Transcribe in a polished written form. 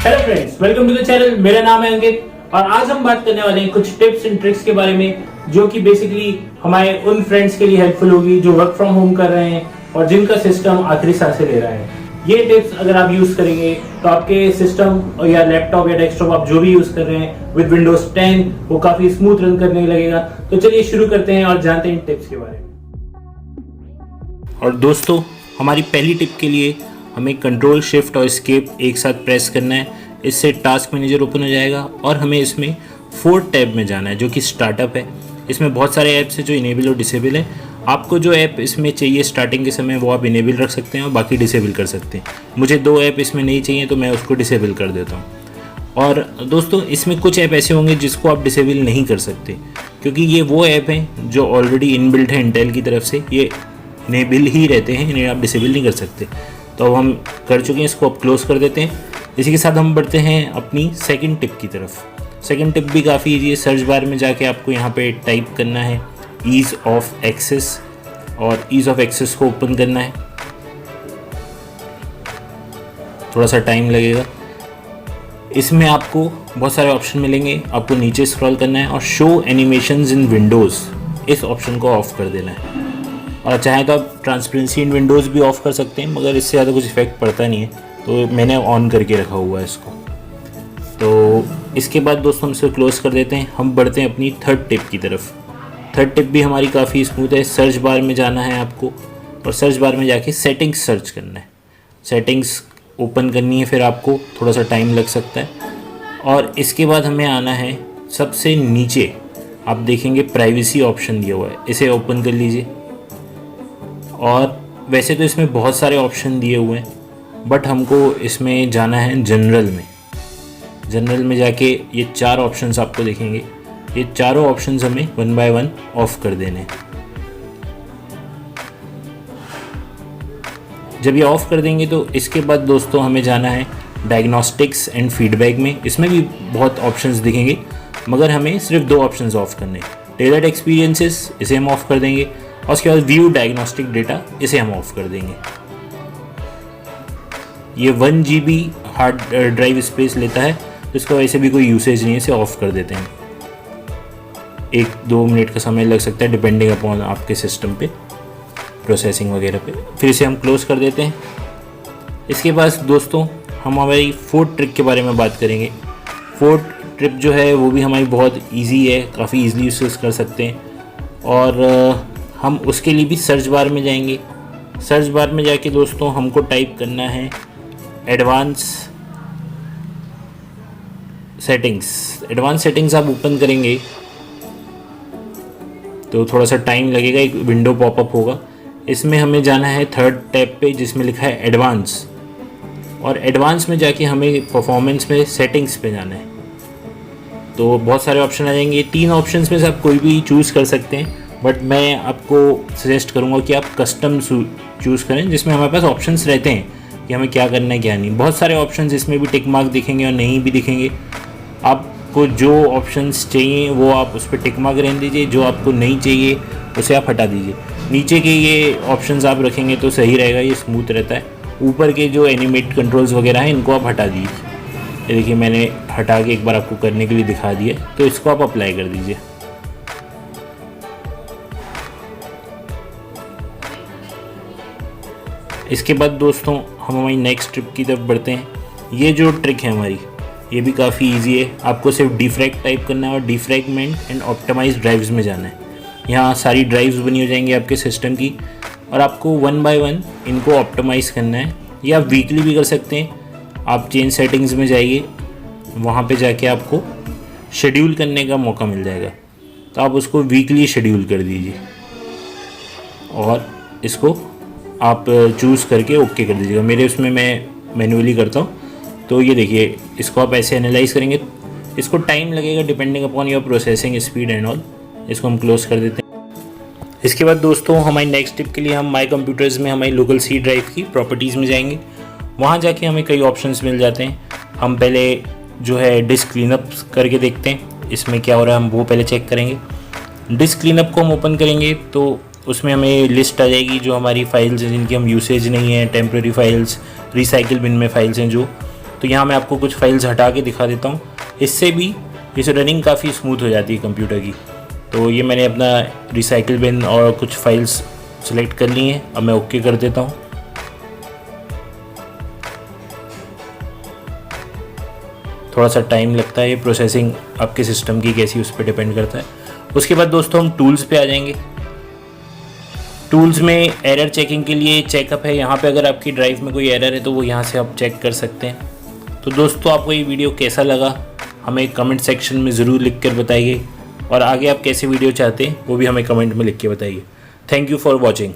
Hello friends, welcome to the channel. मेरा नाम है अंकित और आज हम बात करने वाले हैं कुछ टिप्स एंड ट्रिक्स के बारे में जो कि बेसिकली हमारे उन फ्रेंड्स के लिए हेल्पफुल होगी जो वर्क फ्रॉम होम कर रहे हैं और जिनका सिस्टम आखिरी सांसें ले रहा है। ये टिप्स अगर आप यूज करेंगे तो आपके सिस्टम या लैपटॉप या डेस्कटॉप आप जो भी यूज कर रहे हैं विद विंडोज 10 वो काफी स्मूथ रन करने लगेगा। तो चलिए शुरू करते हैं और जानते हैं इन टिप्स के बारे में। और दोस्तों, हमारी पहली टिप के लिए हमें कंट्रोल शिफ्ट और एस्केप एक साथ प्रेस करना है। इससे टास्क मैनेजर ओपन हो जाएगा और हमें इसमें 4th टैब में जाना है जो कि स्टार्टअप है। इसमें बहुत सारे ऐप्स हैं जो इनेबल और डिसेबल है। आपको जो ऐप इसमें चाहिए स्टार्टिंग के समय वो आप इनेबल रख सकते हैं और बाकी डिसेबल कर सकते हैं। मुझे 2 ऐप इसमें नहीं चाहिए तो मैं उसको डिसेबल कर देता हूँ। और दोस्तों, इसमें कुछ ऐप ऐसे होंगे जिसको आप डिसेबल नहीं कर सकते क्योंकि ये वो ऐप हैं जो ऑलरेडी इनबिल्ट है इंटेल की तरफ से, ये इनेबल ही रहते हैं, इन्हें आप डिसेबल नहीं कर सकते। तो अब हम कर चुके हैं, इसको अब क्लोज कर देते हैं। इसी के साथ हम बढ़ते हैं अपनी सेकंड टिप की तरफ। सेकंड टिप भी काफ़ी ईजी है। सर्च बार में जाके आपको यहाँ पे टाइप करना है ईज़ ऑफ एक्सेस और ईज़ ऑफ एक्सेस को ओपन करना है। थोड़ा सा टाइम लगेगा। इसमें आपको बहुत सारे ऑप्शन मिलेंगे। आपको नीचे स्क्रॉल करना है और शो एनिमेशंस इन विंडोज़ इस ऑप्शन को ऑफ कर देना है। और चाहे तो आप ट्रांसपेरेंसी इन विंडोज़ भी ऑफ कर सकते हैं, मगर इससे ज़्यादा कुछ इफेक्ट पड़ता नहीं है, तो मैंने ऑन करके रखा हुआ है इसको। तो इसके बाद दोस्तों हम इसे क्लोज कर देते हैं। हम बढ़ते हैं अपनी थर्ड टिप की तरफ। थर्ड टिप भी हमारी काफ़ी स्मूथ है। सर्च बार में जाना है आपको और सर्च बार में जाके सेटिंग्स सर्च करना है। सेटिंग्स ओपन करनी है, फिर आपको थोड़ा सा टाइम लग सकता है। और इसके बाद हमें आना है सबसे नीचे, आप देखेंगे प्राइवेसी ऑप्शन दिया हुआ है, इसे ओपन कर लीजिए। और वैसे तो इसमें बहुत सारे ऑप्शन दिए हुए हैं, बट हमको इसमें जाना है जनरल में। जनरल में जाके ये 4 ऑप्शंस आपको दिखेंगे। ये चारों ऑप्शंस हमें 1 बाय 1 ऑफ कर देने हैं। जब ये ऑफ कर देंगे तो इसके बाद दोस्तों हमें जाना है डायग्नोस्टिक्स एंड फीडबैक में। इसमें भी बहुत ऑप्शंस दिखेंगे, मगर हमें सिर्फ 2 ऑप्शंस ऑफ करने हैं। टेलर्ड एक्सपीरियंसेस, इसे हम ऑफ कर देंगे। और उसके बाद व्यू डायग्नोस्टिक डेटा, इसे हम ऑफ कर देंगे। ये 1 GB हार्ड ड्राइव स्पेस लेता है, तो इसका वैसे भी कोई यूसेज नहीं है, इसे ऑफ कर देते हैं। 1-2 मिनट का समय लग सकता है डिपेंडिंग अपॉन आपके सिस्टम पे, प्रोसेसिंग वगैरह पे। फिर इसे हम क्लोज कर देते हैं। इसके बाद दोस्तों हम हमारी 4th ट्रिक के बारे में बात करेंगे। 4th ट्रिक जो है वो भी हमारी बहुत ईजी है, काफ़ी ईजिली यूज़ कर सकते हैं। और हम उसके लिए भी सर्च बार में जाएंगे। सर्च बार में जाके दोस्तों हमको टाइप करना है एडवांस सेटिंग्स। एडवांस सेटिंग्स आप ओपन करेंगे तो थोड़ा सा टाइम लगेगा, एक विंडो पॉपअप होगा। इसमें हमें जाना है 3rd टैब पे जिसमें लिखा है एडवांस, और एडवांस में जाके हमें परफॉर्मेंस में सेटिंग्स पे जाना है। तो बहुत सारे ऑप्शन आ जाएंगे। 3 ऑप्शंस में से आप कोई भी चूज़ कर सकते हैं, बट मैं आपको सजेस्ट करूंगा कि आप कस्टम चूज़ करें जिसमें हमारे पास ऑप्शंस रहते हैं कि हमें क्या करना है क्या नहीं। बहुत सारे ऑप्शंस इसमें भी टिक मार्क दिखेंगे और नहीं भी दिखेंगे। आपको जो ऑप्शंस चाहिए वो आप उस पर टिक मार्क रहने दीजिए, जो आपको नहीं चाहिए उसे आप हटा दीजिए। नीचे के ये ऑप्शंस आप रखेंगे तो सही रहेगा, ये स्मूथ रहता है। ऊपर के जो एनिमेट कंट्रोल्स वगैरह हैं इनको आप हटा दीजिए। ये देखिए मैंने हटा के एक बार आपको करने के लिए दिखा दिया, तो इसको आप अप्लाई कर दीजिए। इसके बाद दोस्तों हम हमारी नेक्स्ट ट्रिप की तरफ बढ़ते हैं। ये जो ट्रिक है हमारी, ये भी काफ़ी इजी है। आपको सिर्फ डिफ्रैग टाइप करना है और डिफ्रैगमेंट एंड ऑप्टिमाइज ड्राइव्स में जाना है। यहाँ सारी ड्राइव्स बनी हो जाएंगी आपके सिस्टम की, और आपको 1 बाय 1 इनको ऑप्टिमाइज़ करना है। या आप वीकली भी कर सकते हैं। आप चेंज सेटिंग्स में जाइए, वहाँ पे जाके आपको शेड्यूल करने का मौका मिल जाएगा, तो आप उसको वीकली शेड्यूल कर दीजिए और इसको आप चूज़ करके ओके कर दीजिएगा। मेरे उसमें मैं मैन्युअली करता हूँ। तो ये देखिए, इसको आप ऐसे एनालाइज करेंगे, इसको टाइम लगेगा depending upon your processing speed and all. इसको हम क्लोज कर देते हैं। इसके बाद दोस्तों हमारी नेक्स्ट टिप के लिए हम माई कंप्यूटर्स में हमारी लोकल सी ड्राइव की प्रॉपर्टीज़ में जाएंगे। वहाँ जाके हमें कई ऑप्शंस मिल जाते हैं। हम पहले जो है डिस्क क्लीनअप करके देखते हैं इसमें क्या हो रहा है, हम वो पहले चेक करेंगे। डिस्क क्लीनअप को हम ओपन करेंगे तो उसमें हमें लिस्ट आ जाएगी जो हमारी फाइल्स हैं जिनकी हम यूसेज नहीं है, टेम्प्रेरी फाइल्स, रिसाइकिल बिन में फाइल्स हैं जो। तो यहाँ मैं आपको कुछ फाइल्स हटा के दिखा देता हूँ। इससे भी इस रनिंग काफ़ी स्मूथ हो जाती है कंप्यूटर की। तो ये मैंने अपना रिसाइकिल बिन और कुछ फाइल्स सेलेक्ट कर ली हैं। अब मैं ओके कर देता हूँ। थोड़ा सा टाइम लगता है, ये प्रोसेसिंग आपके सिस्टम की कैसी उस पर डिपेंड करता है। उसके बाद दोस्तों हम टूल्स पे आ जाएंगे। टूल्स में एरर चेकिंग के लिए चेकअप है। यहाँ पे अगर आपकी ड्राइव में कोई एरर है तो वो यहाँ से आप चेक कर सकते हैं। तो दोस्तों आपको ये वीडियो कैसा लगा हमें कमेंट सेक्शन में ज़रूर लिख कर बताइए, और आगे आप कैसे वीडियो चाहते हैं वो भी हमें कमेंट में लिख के बताइए। Thank you for watching.